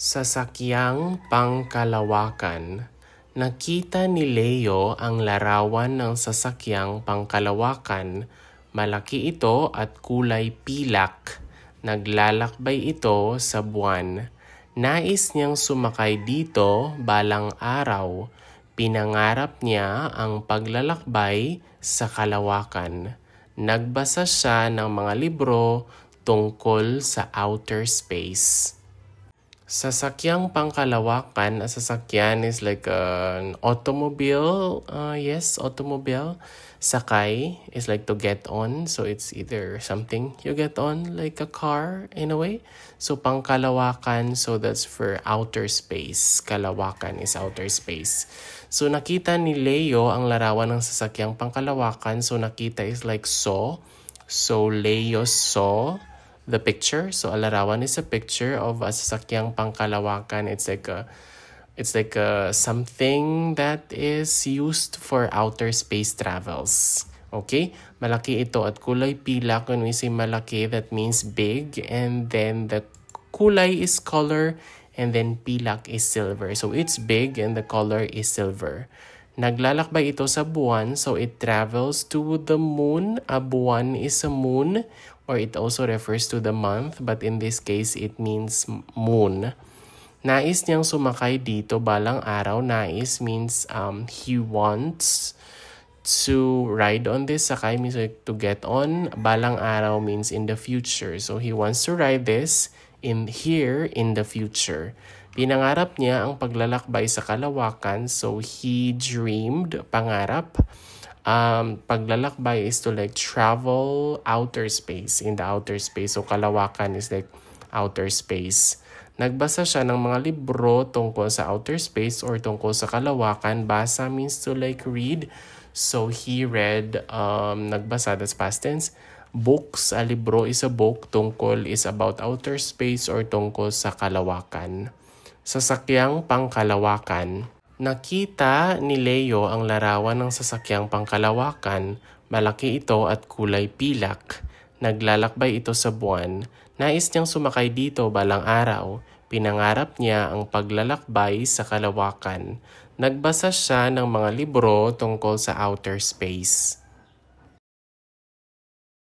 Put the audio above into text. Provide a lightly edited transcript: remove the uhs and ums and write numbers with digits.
Sasakyang pangkalawakan. Nakita ni Leo ang larawan ng sasakyang pangkalawakan. Malaki ito at kulay pilak. Naglalakbay ito sa buwan. Nais niyang sumakay dito balang araw. Pinangarap niya ang paglalakbay sa kalawakan. Nagbasa siya ng mga libro tungkol sa outer space. Sasakyang pangkalawakan, a sasakyan is like an automobile. Yes, automobile. Sakay is like to get on. So it's either something you get on like a car in a way. So pangkalawakan, so that's for outer space. Kalawakan is outer space. So nakita ni Leo ang larawan ng sasakyang pangkalawakan. So nakita is like saw. So Leo saw the picture. So larawan is a picture of a sasakyang pangkalawakan. It's like a something that is used for outer space travels. Okay? Malaki ito at kulay pilak. When we say malaki, that means big. And then the kulay is color. And then pilak is silver. So it's big and the color is silver. Naglalakbay ito sa buwan. So it travels to the moon. A buwan is a moon. Or it also refers to the month, but in this case, it means moon. Nais niyang sumakay dito balang araw. Nais means he wants to ride on this. Sakay means like to get on. Balang araw means in the future. So he wants to ride this in the future. Pinangarap niya ang paglalakbay sa kalawakan. So he dreamed, pangarap. Paglalakbay is to like travel outer space, in the outer space. So kalawakan is like outer space. Nagbasa siya ng mga libro tungkol sa outer space or tungkol sa kalawakan. Basa means to like read. So he read, nagbasa, that's past tense. Books, a libro is a book. Tungkol is about outer space or tungkol sa kalawakan. Sasakyang pangkalawakan. Nakita ni Leo ang larawan ng sasakyang pangkalawakan. Malaki ito at kulay pilak. Naglalakbay ito sa buwan. Nais niyang sumakay dito balang araw. Pinangarap niya ang paglalakbay sa kalawakan. Nagbasa siya ng mga libro tungkol sa outer space.